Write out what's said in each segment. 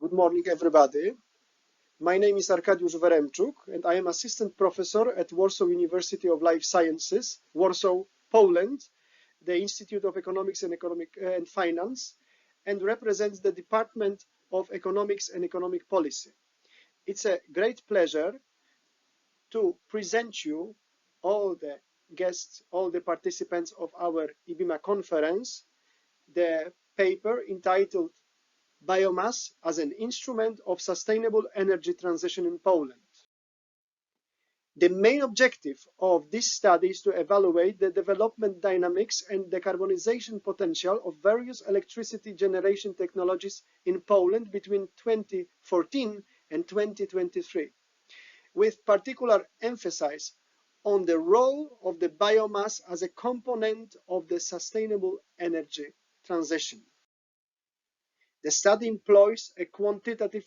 Good morning, everybody. My name is Arkadiusz WEREMCZUK, and I am assistant professor at Warsaw University of Life Sciences, Warsaw, Poland, the Institute of Economics and Finance, and represents the Department of Economics and Economic Policy. It's a great pleasure to present you all the guests, all the participants of our IBIMA conference, the paper entitled Biomass as an Instrument of Sustainable Energy Transition in Poland. The main objective of this study is to evaluate the development dynamics and decarbonization potential of various electricity generation technologies in Poland between 2014 and 2023, with particular emphasis on the role of the biomass as a component of the sustainable energy transition. The study employs a quantitative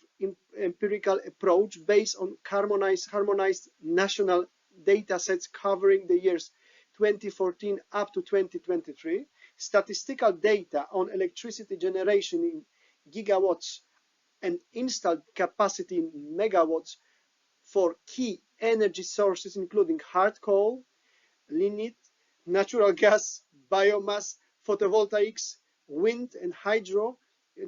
empirical approach based on harmonized national data sets covering the years 2014 up to 2023, statistical data on electricity generation in gigawatts and installed capacity in megawatts for key energy sources including hard coal, lignite, natural gas, biomass, photovoltaics, wind and hydro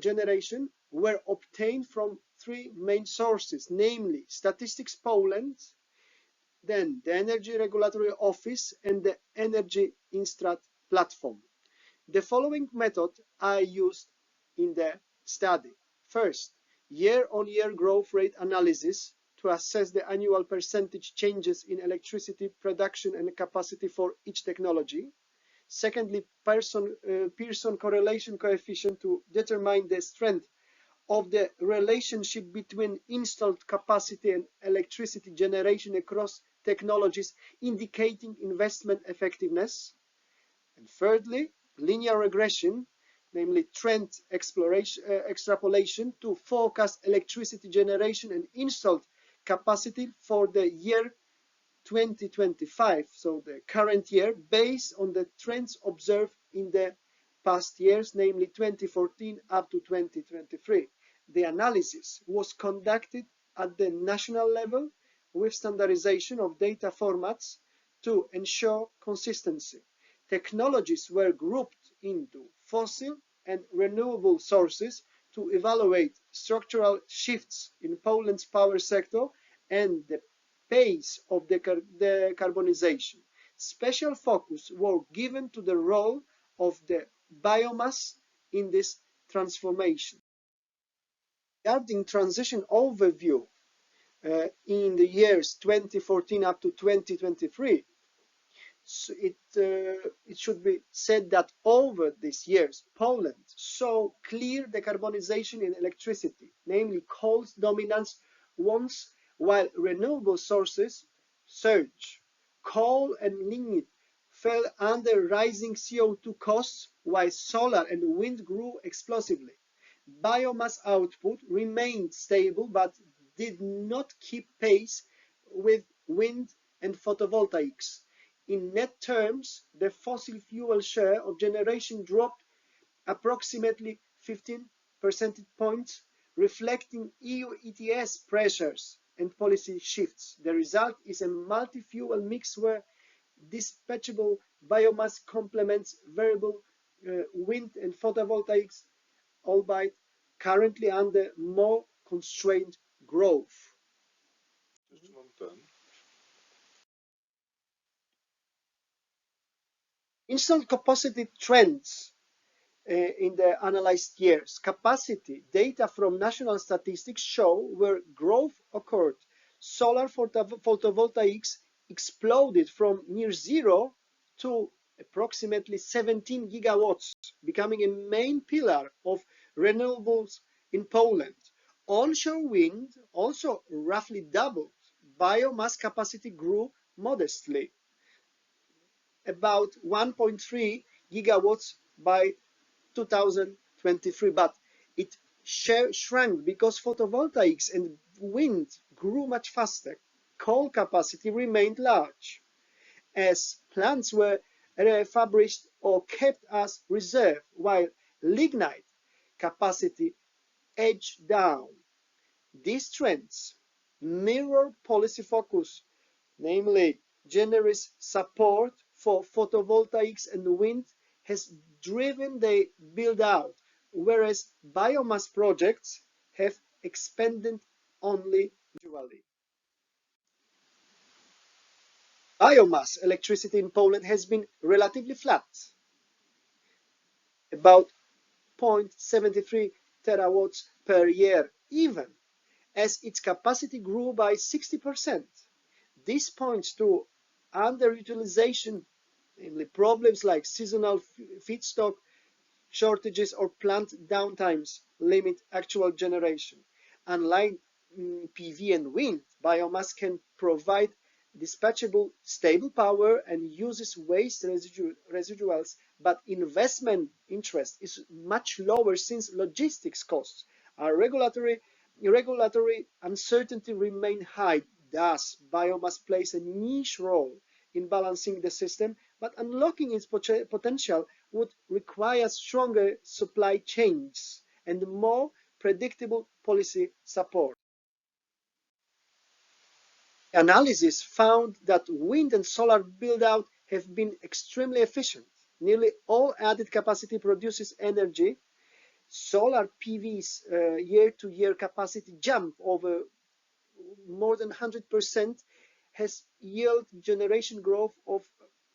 generation were obtained from three main sources, namely Statistics Poland, then the Energy Regulatory Office, and the Energy Instrat platform. The following method I used in the study. First, year-on-year growth rate analysis to assess the annual percentage changes in electricity production and capacity for each technology. Secondly, Pearson correlation coefficient to determine the strength of the relationship between installed capacity and electricity generation across technologies, indicating investment effectiveness. And thirdly, linear regression, namely trend extrapolation to forecast electricity generation and installed capacity for the year 2025, so the current year, based on the trends observed in the past years, namely 2014 up to 2023. The analysis was conducted at the national level with standardization of data formats to ensure consistency. Technologies were grouped into fossil and renewable sources to evaluate structural shifts in Poland's power sector and the pace of decarbonization. Special focus was given to the role of the biomass in this transformation. Regarding transition overview in the years 2014 up to 2023, so it should be said that over these years, Poland saw clear decarbonization in electricity, namely coal's dominance once, while renewable sources surged. Coal and lignite fell under rising CO2 costs, while solar and wind grew explosively. Biomass output remained stable but did not keep pace with wind and photovoltaics. In net terms, the fossil fuel share of generation dropped approximately 15 percentage points, reflecting EU ETS pressures and policy shifts. The result is a multi-fuel mix where dispatchable biomass complements variable wind and photovoltaics, albeit currently under more constrained growth. Installed capacity trends in the analyzed years. Capacity data from national statistics show where growth occurred. Solar photovoltaics exploded from near zero to approximately 17 gigawatts, becoming a main pillar of renewables in Poland. Onshore wind also roughly doubled. Biomass capacity grew modestly, about 1.3 gigawatts by 2023, but it shrank because photovoltaics and wind grew much faster. Coal capacity remained large, as plants were refurbished or kept as reserve, while lignite capacity edged down. These trends mirror policy focus, namely generous support for photovoltaics and wind has driven the build-out, whereas biomass projects have expanded only gradually. Biomass electricity in Poland has been relatively flat, about 0.73 terawatts per year, even as its capacity grew by 60%. This points to underutilization, namely problems like seasonal feedstock shortages or plant downtimes limit actual generation. Unlike PV and wind, biomass can provide dispatchable stable power and uses waste residuals, but investment interest is much lower since logistics costs are regulatory uncertainty remain high. Thus, biomass plays a niche role in balancing the system, but unlocking its potential would require stronger supply chains and more predictable policy support. Analysis found that wind and solar build-out have been extremely efficient. Nearly all added capacity produces energy. Solar PV's year-to-year capacity jump over more than 100% has yield generation growth of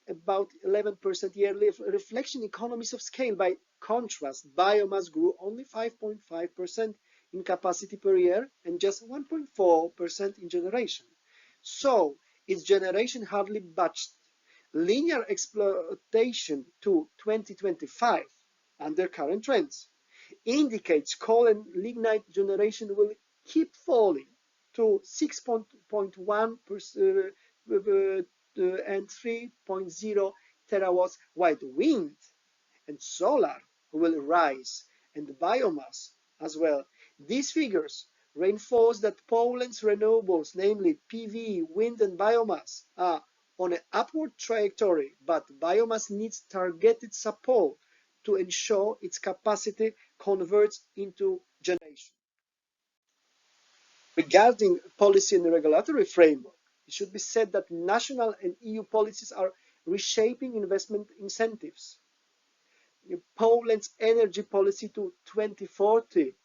about 11% yearly, reflection economies of scale. By contrast, biomass grew only 5.5% in capacity per year and just 1.4% in generation. So its generation hardly budged. Linear exploitation to 2025 under current trends indicates coal and lignite generation will keep falling to 6.1% and 3.0 terawatts, while wind and solar will rise, and biomass as well. These figures reinforce that Poland's renewables, namely PV, wind, and biomass, are on an upward trajectory, but biomass needs targeted support to ensure its capacity converts into generation. Regarding policy and regulatory framework, it should be said that national and EU policies are reshaping investment incentives. Poland's energy policy to 2040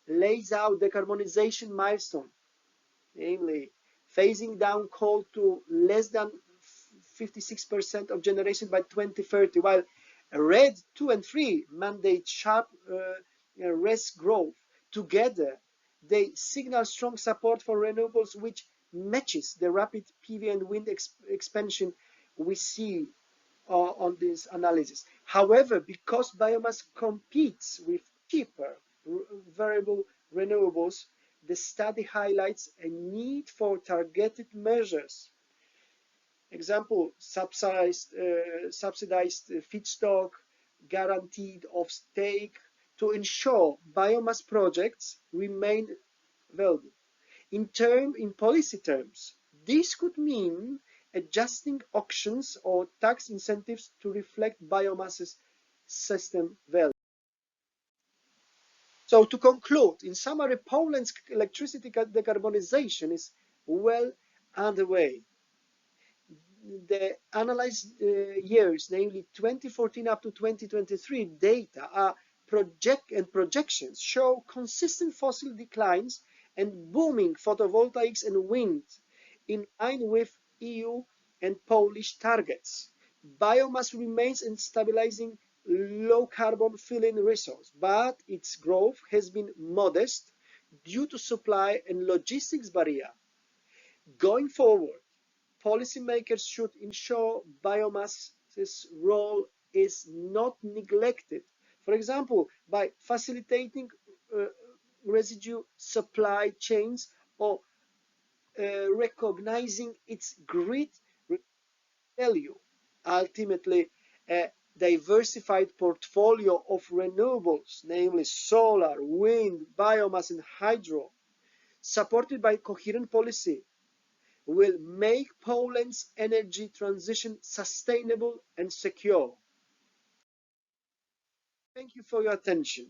lays out decarbonization milestone, namely phasing down coal to less than 56% of generation by 2030, while RED 2 and 3 mandate sharp RES growth. Together, they signal strong support for renewables, which matches the rapid PV and wind expansion we see on this analysis. However, because biomass competes with cheaper variable renewables, the study highlights a need for targeted measures. Example, subsidized feedstock, guaranteed offtake to ensure biomass projects remain valuable. In policy terms, this could mean adjusting auctions or tax incentives to reflect biomass's system value. So to conclude, in summary, Poland's electricity decarbonization is well underway. The analyzed years, namely 2014 up to 2023 data, are projections show consistent fossil declines and booming photovoltaics and wind in line with EU and Polish targets. Biomass remains a stabilizing low carbon fill-in resource, but its growth has been modest due to supply and logistics barrier. Going forward, policymakers should ensure biomass's role is not neglected. For example, by facilitating residue supply chains or recognizing its grid value. Ultimately, a diversified portfolio of renewables, namely solar, wind, biomass, and hydro, supported by coherent policy, will make Poland's energy transition sustainable and secure. Thank you for your attention.